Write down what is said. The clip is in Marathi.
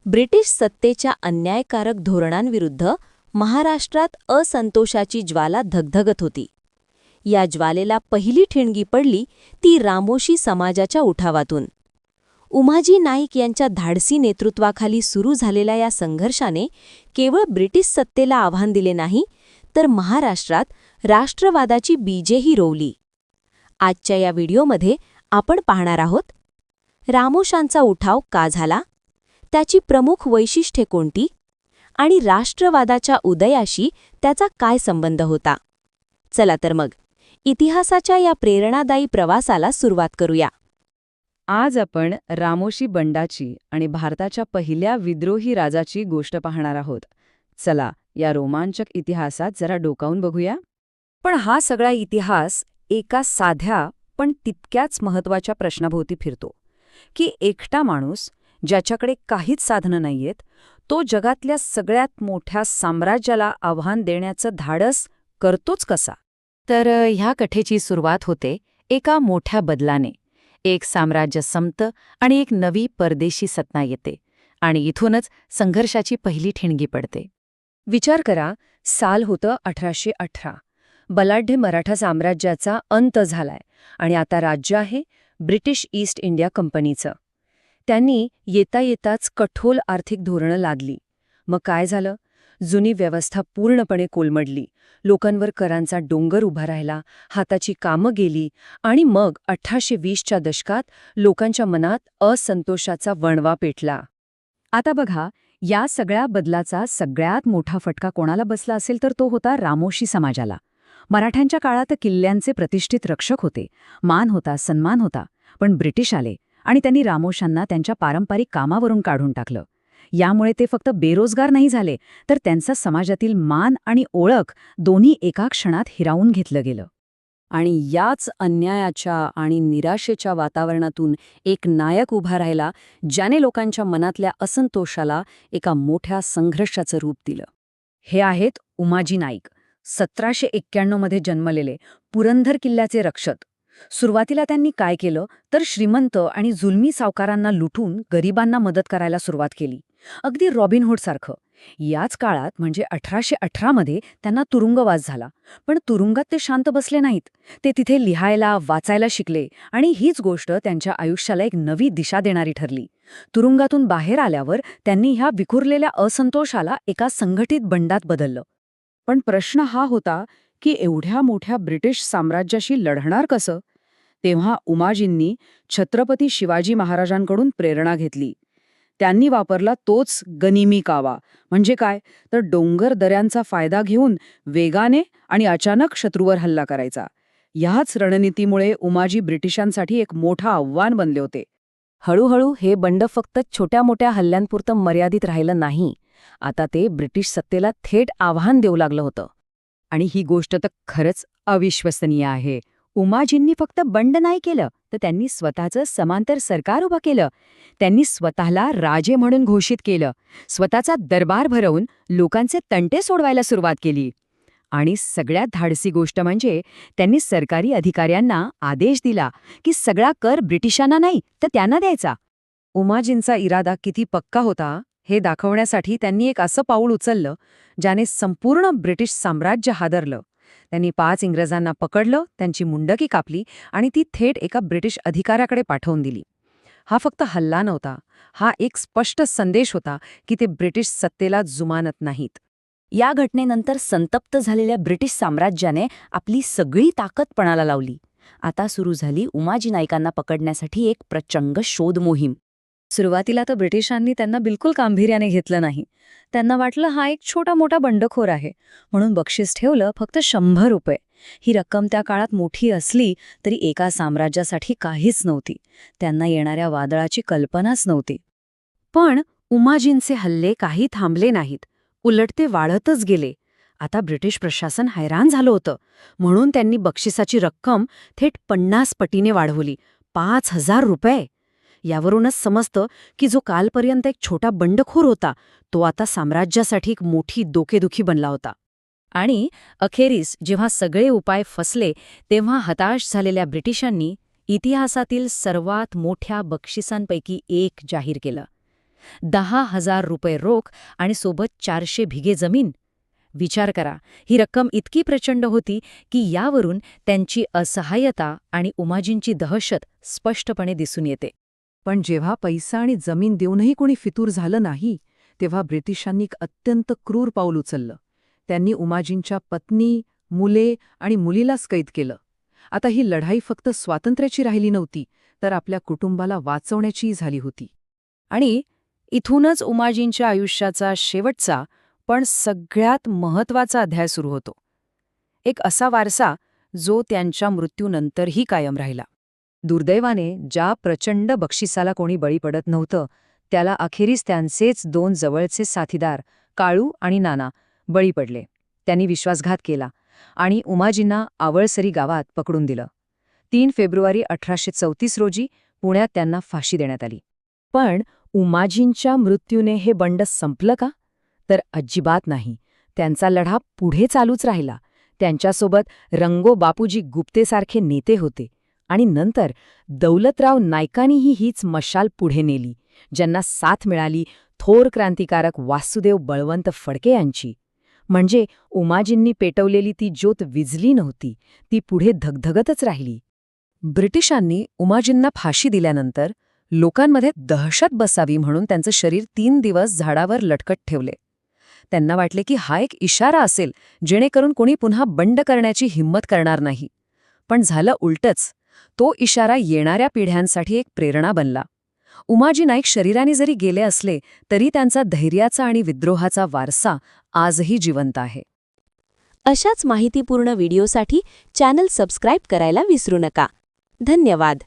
ब्रिटिश सत्तेच्या अन्यायकारक धोरणांविरुद्ध महाराष्ट्रात असंतोषाची ज्वाला धगधगत होती. या ज्वालेला पहिली ठिणगी पडली ती रामोशी समाजाच्या उठावातून. उमाजी नाईक यांच्या धाडसी नेतृत्वाखाली सुरू झालेल्या या संघर्षाने केवळ ब्रिटिश सत्तेला आव्हान दिले नाही, तर महाराष्ट्रात राष्ट्रवादाची बीजेही रोवली. आजच्या या व्हिडिओमध्ये आपण पाहणार आहोत रामोशांचा उठाव का झाला, त्याची प्रमुख वैशिष्ट्ये कोणती आणि राष्ट्रवादाच्या उदयाशी त्याचा काय संबंध होता. चला तर मग इतिहासाच्या या प्रेरणादायी प्रवासाला सुरुवात करूया. आज आपण रामोशी बंडाची आणि भारताच्या पहिल्या विद्रोही राजाची गोष्ट पाहणार आहोत. चला या रोमांचक इतिहासात जरा डोकावून बघूया. पण हा सगळा इतिहास एका साध्या पण तितक्याच महत्त्वाच्या प्रश्नाभोवती फिरतो की एकटा माणूस ज्याच्याकडे काहीच साधनं नाहीयेत, तो जगातल्या सगळ्यात मोठ्या साम्राज्याला आव्हान देण्याचं धाडस करतोच कसा. तर ह्या कथेची सुरुवात होते एका मोठ्या बदलाने. एक साम्राज्य संपतं आणि एक नवी परदेशी सत्ता येते आणि इथूनच संघर्षाची पहिली ठिणगी पडते. विचार करा, साल होतं 1818. बलाढ्य मराठा साम्राज्याचा अंत झालाय आणि आता राज्य आहे ब्रिटिश ईस्ट इंडिया कंपनीचं. त्यांनी येता येताच कठोर आर्थिक धोरणं लादली. मग काय झालं? जुनी व्यवस्था पूर्णपणे कोलमडली. लोकांवर करांचा डोंगर उभा राहिला, हाताची कामं गेली आणि मग 1820च्या दशकात लोकांच्या मनात असंतोषाचा वणवा पेटला. आता बघा, या सगळ्या बदलाचा सगळ्यात मोठा फटका कोणाला बसला असेल तर तो होता रामोशी समाजाला. मराठ्यांच्या काळात किल्ल्यांचे प्रतिष्ठित रक्षक होते, मान होता, सन्मान होता. पण ब्रिटिश आले आणि त्यांनी रामोशांना त्यांच्या पारंपरिक कामावरून काढून टाकलं. यामुळे ते फक्त बेरोजगार नाही झाले, तर त्यांचा समाजातील मान आणि ओळख दोन्ही एका क्षणात हिरावून घेतलं गेलं. आणि याच अन्यायाच्या आणि निराशेच्या वातावरणातून एक नायक उभा राहिला, ज्याने लोकांच्या मनातल्या असंतोषाला एका मोठ्या संघर्षाचं रूप दिलं. हे आहेत उमाजी नाईक. 1791 मध्ये जन्मलेले, पुरंदर किल्ल्याचे रक्षक. सुरुवातीला त्यांनी काय केलं तर श्रीमंत आणि जुलमी सावकारांना लुटून गरिबांना मदत करायला सुरुवात केली, अगदी रॉबिनहूड सारखं. याच काळात म्हणजे 1818 मध्ये त्यांना तुरुंगवास झाला. पण तुरुंगात ते शांत बसले नाहीत. ते तिथे लिहायला, वाचायला शिकले आणि हीच गोष्ट त्यांच्या आयुष्याला एक नवी दिशा देणारी ठरली. तुरुंगातून बाहेर आल्यावर त्यांनी ह्या विखुरलेल्या असंतोषाला एका संघटित बंडात बदललं. पण प्रश्न हा होता की एवढ्या मोठ्या ब्रिटिश साम्राज्याशी लढणार कसं? तेव्हा उमाजींनी छत्रपती शिवाजी महाराजांकडून प्रेरणा घेतली. त्यांनी वापरला तोच गनिमी कावा. म्हणजे काय तर डोंगर दऱ्यांचा फायदा घेऊन वेगाने आणि अचानक शत्रूवर हल्ला करायचा. ह्याच रणनीतीमुळे उमाजी ब्रिटिशांसाठी एक मोठं आव्हान बनले होते. हळूहळू हे बंड फक्त छोट्या मोठ्या हल्ल्यांपुरतं मर्यादित राहिलं नाही. आता ते ब्रिटिश सत्तेला थेट आव्हान देऊ लागलं होतं. आणि ही गोष्ट तर खरंच अविश्वसनीय आहे. उमाजींनी फक्त बंड नाही केलं, तर त्यांनी स्वतःचं समांतर सरकार उभं केलं. त्यांनी स्वतःला राजे म्हणून घोषित केलं, स्वतःचा दरबार भरवून लोकांचे तंटे सोडवायला सुरुवात केली. आणि सगळ्यात धाडसी गोष्ट म्हणजे त्यांनी सरकारी अधिकाऱ्यांना आदेश दिला की सगळा कर ब्रिटिशांना नाही तर त्यांना द्यायचा. उमाजींचा इरादा किती पक्का होता हे दाखवण्यासाठी त्यांनी एक असं पाऊल उचललं ज्याने संपूर्ण ब्रिटिश साम्राज्य हादरलं. त्यांनी 5 इंग्रजांना पकडलं, त्यांची मुंडकी कापली आणि ती थेट एका ब्रिटिश अधिकाऱ्याकडे पाठवून दिली. हा फक्त हल्ला नव्हता, हा एक स्पष्ट संदेश होता की ते ब्रिटिश सत्तेला जुमानत नाहीत. या घटनेनंतर संतप्त झालेल्या ब्रिटिश साम्राज्याने आपली सगळी ताकद पणाला लावली. आता सुरू झाली उमाजी नाईकांना पकडण्यासाठी एक प्रचंड शोध मोहीम. सुरुवातीला तर ब्रिटिशांनी त्यांना बिलकुल गांभीर्याने घेतलं नाही. त्यांना वाटलं हा एक छोटा मोठा बंडखोर आहे, म्हणून बक्षीस ठेवलं फक्त 100 रुपये. ही रक्कम त्या काळात मोठी असली तरी एका साम्राज्यासाठी काहीच नव्हती. त्यांना येणाऱ्या वादळाची कल्पनाच नव्हती. पण उमाजींचे हल्ले काही थांबले नाहीत, उलट ते वाढतच गेले. आता ब्रिटिश प्रशासन हैराण झालं होतं, म्हणून त्यांनी बक्षिसाची रक्कम थेट 50 पटीने वाढवली, 5000 रुपये. यावरूनच समजतं की जो कालपर्यंत एक छोटा बंडखोर होता तो आता साम्राज्यासाठी एक मोठी डोकेदुखी बनला होता. आणि अखेरीस जेव्हा सगळे उपाय फसले तेव्हा हताश झालेल्या ब्रिटिशांनी इतिहासातील सर्वात मोठ्या बक्षिसांपैकी एक जाहीर केलं. 10,000 रुपये रोख आणि सोबत 400 भिगे जमीन. विचार करा, ही रक्कम इतकी प्रचंड होती की यावरून त्यांची असहाय्यता आणि उमाजींची दहशत स्पष्टपणे दिसून येते. पण जेव्हा पैसा आणि जमीन देऊनही कोणी फितूर झालं नाही, तेव्हा ब्रिटिशांनी एक अत्यंत क्रूर पाऊल उचललं. त्यांनी उमाजींच्या पत्नी, मुले आणि मुलीलाच कैद केलं. आता ही लढाई फक्त स्वातंत्र्याची राहिली नव्हती, तर आपल्या कुटुंबाला वाचवण्याचीही झाली होती. आणि इथूनच उमाजींच्या आयुष्याचा शेवटचा पण सगळ्यात महत्त्वाचा अध्याय सुरू होतो. एक असा वारसा जो त्यांच्या मृत्यूनंतरही कायम राहिला. दुर्दैवाने ज्या प्रचंड बक्षिसाला कोणी बळी पडत नव्हतं, त्याला अखेरीस त्यांचेच 2 जवळचे साथीदार काळू आणि नाना बळी पडले. त्यांनी विश्वासघात केला आणि उमाजींना आवळसरी गावात पकडून दिलं. 3 फेब्रुवारी 1834 रोजी पुण्यात त्यांना फाशी देण्यात आली. पण उमाजींच्या मृत्यूने हे बंड संपलं का? तर अजिबात नाही. त्यांचा लढा पुढे चालूच राहिला. त्यांच्यासोबत रंगो बापूजी गुप्तेसारखे नेते होते आणि नंतर दौलतराव नाईकांनीही हीच मशाल पुढे नेली, ज्यांना साथ मिळाली थोर क्रांतिकारक वासुदेव बळवंत फडके यांची. म्हणजे उमाजींनी पेटवलेली ती ज्योत विझली नव्हती, ती पुढे धगधगतच राहिली. ब्रिटिशांनी उमाजींना फाशी दिल्यानंतर लोकांमध्ये दहशत बसावी म्हणून त्यांचं शरीर 3 दिवस झाडावर लटकत ठेवले. त्यांना वाटले की हा एक इशारा असेल, जेणेकरून कोणी पुन्हा बंड करण्याची हिंमत करणार नाही. पण झालं उलटच. तो इशारा येणाऱ्या पिढ्यांसाठी एक प्रेरणा बनला. उमाजी नाईक शरीराने जरी गेले असले तरी त्यांचा धैर्याचा आणि विद्रोहाचा वारसा आजही जिवंत आहे. अशाच माहितीपूर्ण व्हिडिओसाठी चॅनल सबस्क्राईब करायला विसरू नका. धन्यवाद.